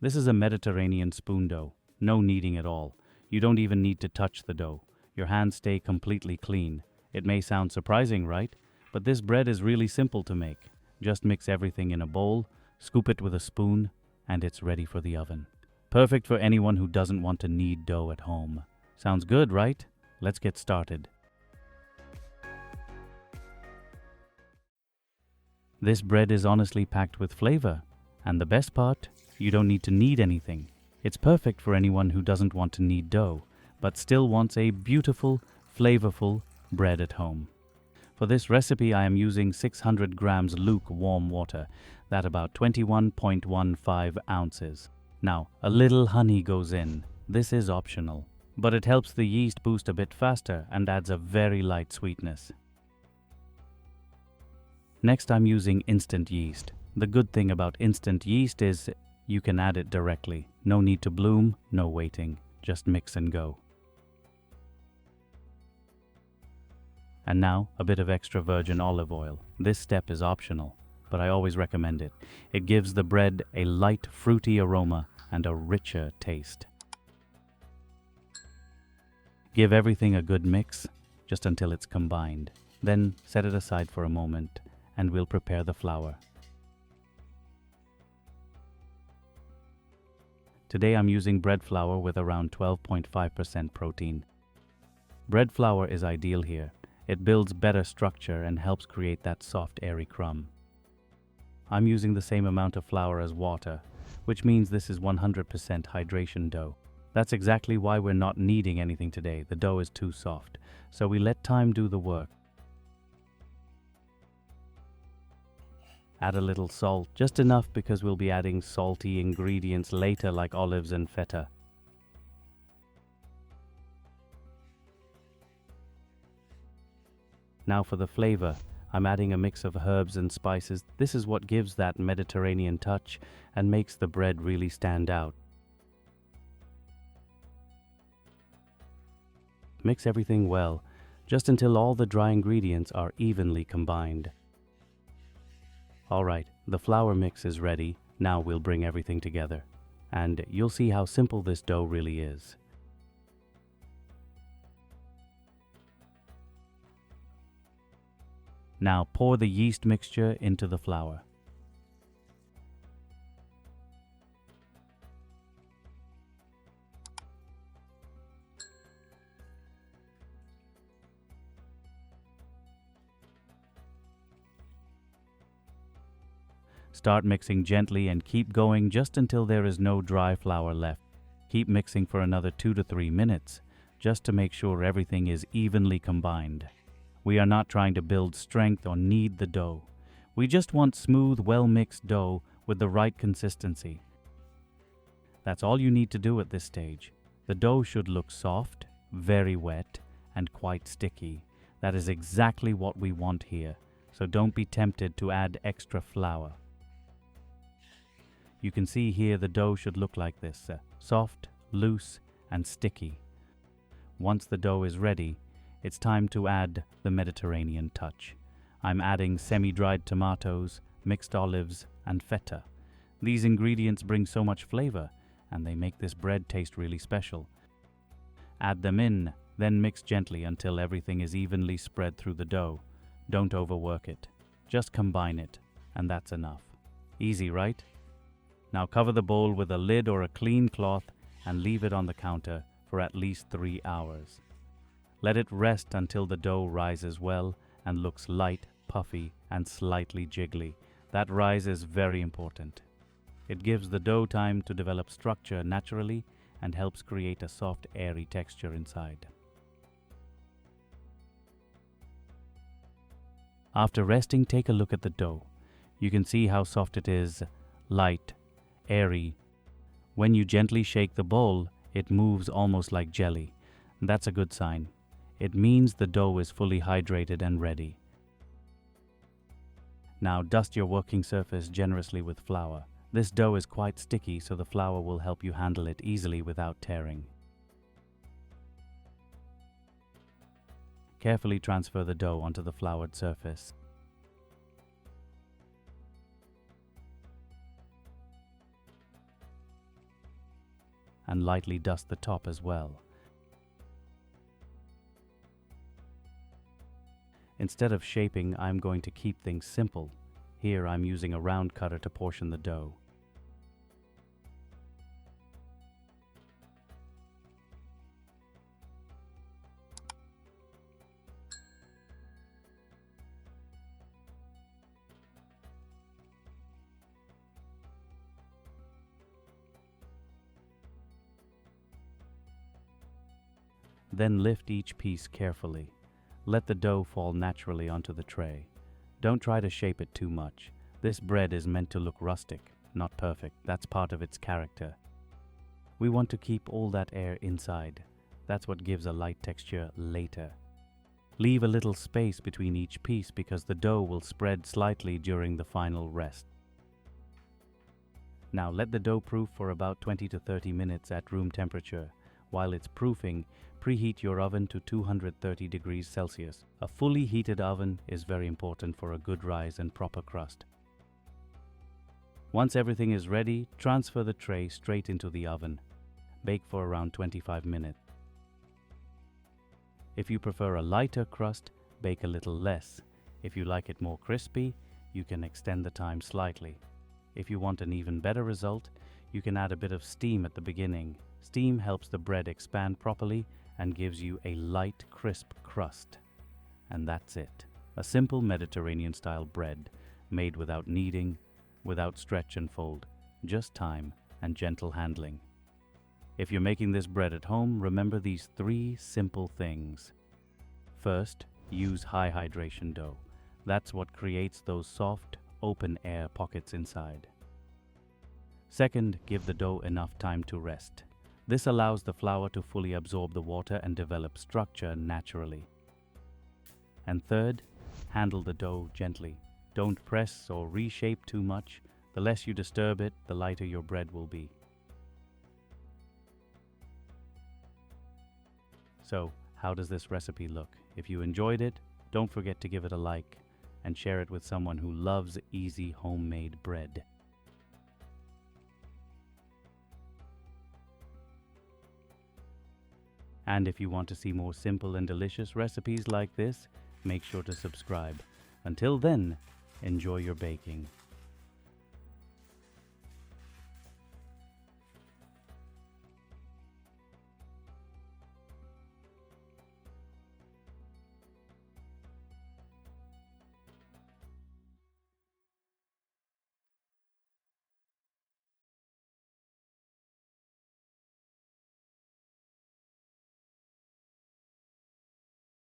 This is a Mediterranean spoon dough. No kneading at all. You don't even need to touch the dough. Your hands stay completely clean. It may sound surprising, right? But this bread is really simple to make. Just mix everything in a bowl, scoop it with a spoon, and it's ready for the oven. Perfect for anyone who doesn't want to knead dough at home. Sounds good, right? Let's get started. This bread is honestly packed with flavor. And the best part, you don't need to knead anything. It's perfect for anyone who doesn't want to knead dough, but still wants a beautiful, flavorful bread at home. For this recipe, I am using 600 grams lukewarm water, that's about 21.15 ounces. Now, a little honey goes in. This is optional, but it helps the yeast boost a bit faster and adds a very light sweetness. Next, I'm using instant yeast. The good thing about instant yeast is you can add it directly. No need to bloom, no waiting. Just mix and go. And now, a bit of extra virgin olive oil. This step is optional, but I always recommend it. It gives the bread a light, fruity aroma and a richer taste. Give everything a good mix, just until it's combined. Then set it aside for a moment, and we'll prepare the flour. Today I'm using bread flour with around 12.5% protein. Bread flour is ideal here. It builds better structure and helps create that soft, airy crumb. I'm using the same amount of flour as water, which means this is 100% hydration dough. That's exactly why we're not kneading anything today. The dough is too soft, so we let time do the work. Add a little salt, just enough because we'll be adding salty ingredients later like olives and feta. Now for the flavor, I'm adding a mix of herbs and spices. This is what gives that Mediterranean touch and makes the bread really stand out. Mix everything well, just until all the dry ingredients are evenly combined. Alright, the flour mix is ready. Now we'll bring everything together. And you'll see how simple this dough really is. Now pour the yeast mixture into the flour. Start mixing gently and keep going just until there is no dry flour left. Keep mixing for another 2 to 3 minutes, just to make sure everything is evenly combined. We are not trying to build strength or knead the dough. We just want smooth, well-mixed dough with the right consistency. That's all you need to do at this stage. The dough should look soft, very wet, and quite sticky. That is exactly what we want here, so don't be tempted to add extra flour. You can see here the dough should look like this, soft, loose, and sticky. Once the dough is ready, it's time to add the Mediterranean touch. I'm adding semi-dried tomatoes, mixed olives, and feta. These ingredients bring so much flavor, and they make this bread taste really special. Add them in, then mix gently until everything is evenly spread through the dough. Don't overwork it. Just combine it, and that's enough. Easy, right? Now cover the bowl with a lid or a clean cloth and leave it on the counter for at least 3 hours. Let it rest until the dough rises well and looks light, puffy, and slightly jiggly. That rise is very important. It gives the dough time to develop structure naturally and helps create a soft, airy texture inside. After resting, take a look at the dough. You can see how soft it is, light, airy. When you gently shake the bowl, it moves almost like jelly. That's a good sign. It means the dough is fully hydrated and ready. Now dust your working surface generously with flour. This dough is quite sticky, so the flour will help you handle it easily without tearing. Carefully transfer the dough onto the floured surface. and lightly dust the top as well. Instead of shaping, I'm going to keep things simple. Here I'm using a round cutter to portion the dough. Then lift each piece carefully. Let the dough fall naturally onto the tray. Don't try to shape it too much. This bread is meant to look rustic, not perfect. That's part of its character. We want to keep all that air inside. That's what gives a light texture later. Leave a little space between each piece because the dough will spread slightly during the final rest. Now let the dough proof for about 20 to 30 minutes at room temperature. While it's proofing, preheat your oven to 230 degrees Celsius. A fully heated oven is very important for a good rise and proper crust. Once everything is ready, transfer the tray straight into the oven. Bake for around 25 minutes. If you prefer a lighter crust, bake a little less. If you like it more crispy, you can extend the time slightly. If you want an even better result, you can add a bit of steam at the beginning. Steam helps the bread expand properly and gives you a light, crisp crust. And that's it. A simple Mediterranean-style bread, made without kneading, without stretch and fold, just time and gentle handling. If you're making this bread at home, remember these 3 simple things. First, use high hydration dough. That's what creates those soft, open air pockets inside. Second, give the dough enough time to rest. This allows the flour to fully absorb the water and develop structure naturally. And third, handle the dough gently. Don't press or reshape too much. The less you disturb it, the lighter your bread will be. So, how does this recipe look? If you enjoyed it, don't forget to give it a like and share it with someone who loves easy homemade bread. And if you want to see more simple and delicious recipes like this, make sure to subscribe. Until then, enjoy your baking.